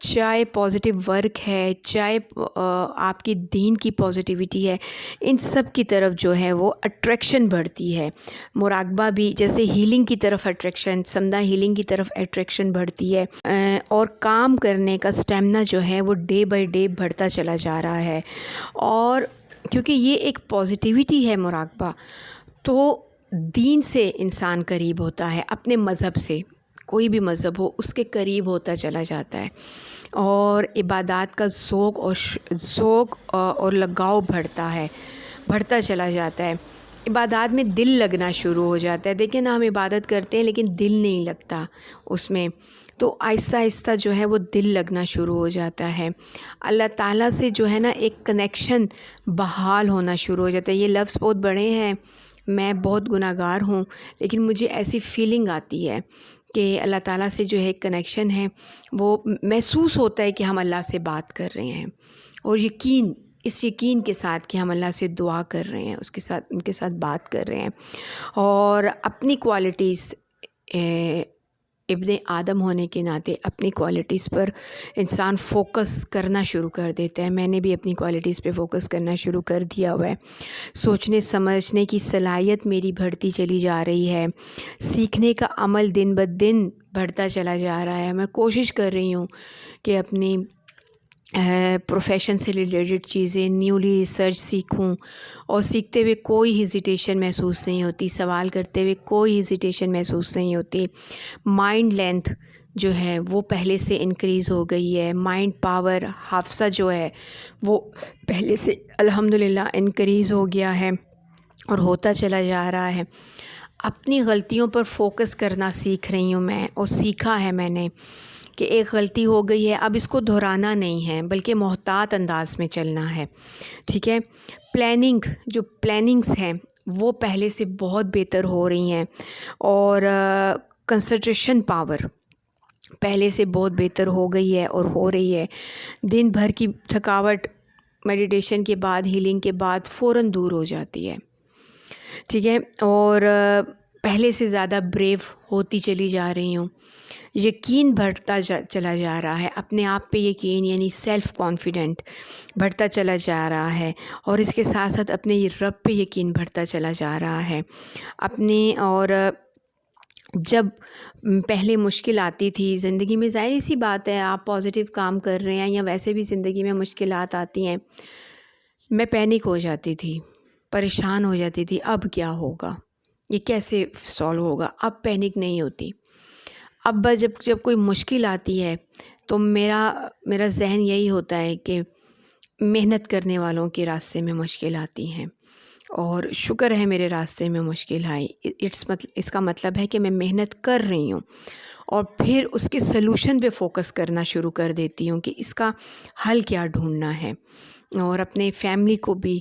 چاہے positive work ہے، چاہے آپ کی دین کی پازیٹیوٹی ہے، ان سب کی طرف جو ہے وہ اٹریکشن بڑھتی ہے۔ مراقبہ بھی جیسے ہیلنگ کی طرف اٹریکشن، سمدھا ہیلنگ کی طرف اٹریکشن بڑھتی ہے، اور کام کرنے کا سٹیمنا جو ہے وہ ڈے بائی ڈے بڑھتا چلا جا رہا ہے۔ اور کیونکہ یہ ایک پازیٹیوٹی ہے مراقبہ، تو دین سے انسان قریب ہوتا ہے، اپنے مذہب سے، کوئی بھی مذہب ہو اس کے قریب ہوتا چلا جاتا ہے، اور عبادات کا ذوق اور لگاؤ بڑھتا چلا جاتا ہے۔ عبادات میں دل لگنا شروع ہو جاتا ہے۔ دیکھیں نا، ہم عبادت کرتے ہیں لیکن دل نہیں لگتا اس میں، تو آہستہ آہستہ جو ہے وہ دل لگنا شروع ہو جاتا ہے۔ اللہ تعالیٰ سے جو ہے نا ایک کنیکشن بحال ہونا شروع ہو جاتا ہے۔ یہ لفظ بہت بڑے ہیں، میں بہت گناہ گار ہوں، لیکن مجھے ایسی فیلنگ آتی ہے کہ اللہ تعالیٰ سے جو ہے ایک کنیکشن ہے، وہ محسوس ہوتا ہے کہ ہم اللہ سے بات کر رہے ہیں، اور اس یقین کے ساتھ کہ ہم اللہ سے دعا کر رہے ہیں، ان کے ساتھ بات کر رہے ہیں، اور اپنی کوالٹیز، ابن آدم ہونے کے ناطے اپنی کوالٹیز پر انسان فوکس کرنا شروع کر دیتا ہے۔ میں نے بھی اپنی کوالٹیز پہ فوکس کرنا شروع کر دیا ہوا ہے۔ سوچنے سمجھنے کی صلاحیت میری بڑھتی چلی جا رہی ہے، سیکھنے کا عمل دن بدن بڑھتا چلا جا رہا ہے۔ میں کوشش کر رہی ہوں کہ اپنی پروفیشن سے ریلیٹڈ چیزیں، نیولی ریسرچ سیکھوں، اور سیکھتے ہوئے کوئی ہیزیٹیشن محسوس نہیں ہوتی، سوال کرتے ہوئے کوئی ہیزیٹیشن محسوس نہیں ہوتی۔ مائنڈ لینتھ جو ہے وہ پہلے سے انکریز ہو گئی ہے، مائنڈ پاور، حافظہ جو ہے وہ پہلے سے الحمدللہ انکریز ہو گیا ہے اور ہوتا چلا جا رہا ہے۔ اپنی غلطیوں پر فوکس کرنا سیکھ رہی ہوں میں، اور سیکھا ہے میں نے کہ ایک غلطی ہو گئی ہے، اب اس کو دہرانا نہیں ہے بلکہ محتاط انداز میں چلنا ہے، ٹھیک ہے۔ پلاننگز ہیں وہ پہلے سے بہت بہتر ہو رہی ہیں، اور کنسنٹریشن پاور پہلے سے بہت بہتر ہو گئی ہے اور ہو رہی ہے۔ دن بھر کی تھکاوٹ میڈیٹیشن کے بعد، ہیلنگ کے بعد فوراً دور ہو جاتی ہے، ٹھیک ہے، اور پہلے سے زیادہ بریو ہوتی چلی جا رہی ہوں۔ یقین بڑھتا چلا جا رہا ہے، اپنے آپ پہ یقین، یعنی سیلف کانفیڈنٹ بڑھتا چلا جا رہا ہے، اور اس کے ساتھ ساتھ اپنے رب پہ یقین بڑھتا چلا جا رہا ہے اور جب پہلے مشکل آتی تھی زندگی میں، ظاہر سی بات ہے، آپ پازیٹیو کام کر رہے ہیں یا ویسے بھی زندگی میں مشکلات آتی ہیں، میں پینک ہو جاتی تھی، پریشان ہو جاتی تھی، اب کیا ہوگا، یہ کیسے سولو ہوگا۔ اب پینک نہیں ہوتی، اب جب کوئی مشکل آتی ہے تو میرا ذہن یہی ہوتا ہے کہ محنت کرنے والوں کے راستے میں مشکل آتی ہیں، اور شکر ہے میرے راستے میں مشکل آئی، اس کا مطلب ہے کہ میں محنت کر رہی ہوں، اور پھر اس کے سلوشن پہ فوکس کرنا شروع کر دیتی ہوں کہ اس کا حل کیا ڈھونڈنا ہے، اور اپنے فیملی کو بھی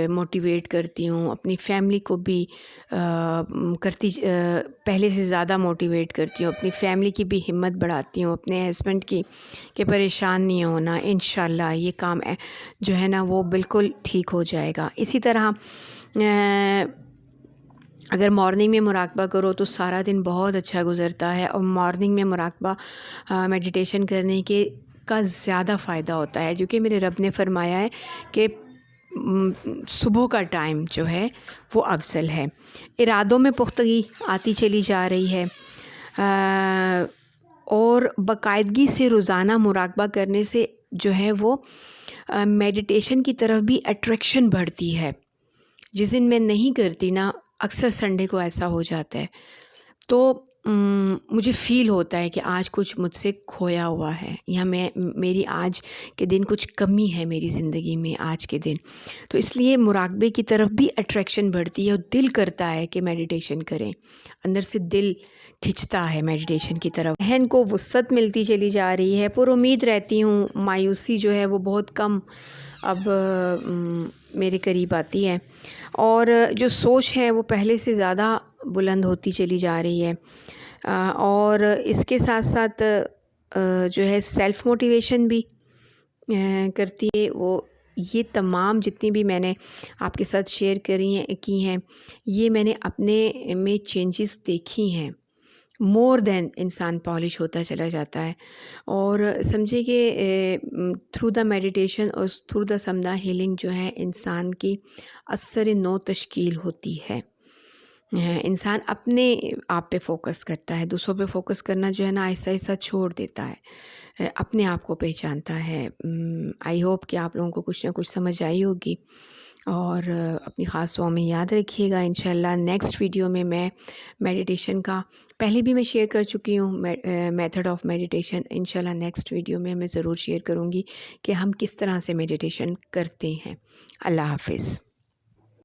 موٹیویٹ کرتی ہوں، اپنی فیملی کو بھی پہلے سے زیادہ موٹیویٹ کرتی ہوں، اپنی فیملی کی بھی ہمت بڑھاتی ہوں، اپنے ہسبینڈ کی کہ پریشان نہیں ہونا، انشاءاللہ یہ کام جو ہے نا وہ بالکل ٹھیک ہو جائے گا۔ اسی طرح اگر مارننگ میں مراقبہ کرو تو سارا دن بہت اچھا گزرتا ہے، اور مارننگ میں مراقبہ میڈیٹیشن کرنے کا زیادہ فائدہ ہوتا ہے، جو کہ میرے رب نے فرمایا ہے کہ صبح کا ٹائم جو ہے وہ افضل ہے۔ ارادوں میں پختگی آتی چلی جا رہی ہے، اور باقاعدگی سے روزانہ مراقبہ کرنے سے جو ہے وہ میڈیٹیشن کی طرف بھی اٹریکشن بڑھتی ہے۔ جس دن میں نہیں کرتی نا، اکثر سنڈے کو ایسا ہو جاتا ہے، تو مجھے فیل ہوتا ہے کہ آج کچھ مجھ سے کھویا ہوا ہے، یا میری آج کے دن کچھ کمی ہے میری زندگی میں آج کے دن، تو اس لیے مراقبے کی طرف بھی اٹریکشن بڑھتی ہے، اور دل کرتا ہے کہ میڈیٹیشن کریں، اندر سے دل کھنچتا ہے میڈیٹیشن کی طرف۔ ذہن کو وسعت ملتی چلی جا رہی ہے، پر امید رہتی ہوں، مایوسی جو ہے وہ بہت کم اب میرے قریب آتی ہے، اور جو سوچ ہے وہ پہلے سے زیادہ بلند ہوتی چلی جا رہی ہے، اور اس کے ساتھ ساتھ جو ہے سیلف موٹیویشن بھی کرتی ہے۔ یہ تمام جتنی بھی میں نے آپ کے ساتھ شیئر کی ہیں، یہ میں نے اپنے میں چینجز دیکھی ہیں، مور دین انسان پالش ہوتا چلا جاتا ہے. اور سمجھے کہ تھرو دا میڈیٹیشن اور تھرو دا سمدھا ہیلنگ جو ہے انسان کی اثر نو تشکیل ہوتی ہے. انسان اپنے آپ پہ فوکس کرتا ہے، دوسروں پہ فوکس کرنا جو ہے نا آہستہ آہستہ چھوڑ دیتا ہے، اپنے آپ کو پہچانتا ہے. آئی ہوپ کہ آپ لوگوں کو کچھ نہ کچھ سمجھ آئی ہوگی، اور اپنی خاص دعاؤں میں یاد رکھیے گا. انشاءاللہ نیکسٹ ویڈیو میں میڈیٹیشن کا پہلے بھی میں شیئر کر چکی ہوں، میتھڈ آف میڈیٹیشن. انشاءاللہ نیکسٹ ویڈیو میں ضرور شیئر کروں گی کہ ہم کس طرح سے میڈیٹیشن کرتے ہیں. اللہ حافظ.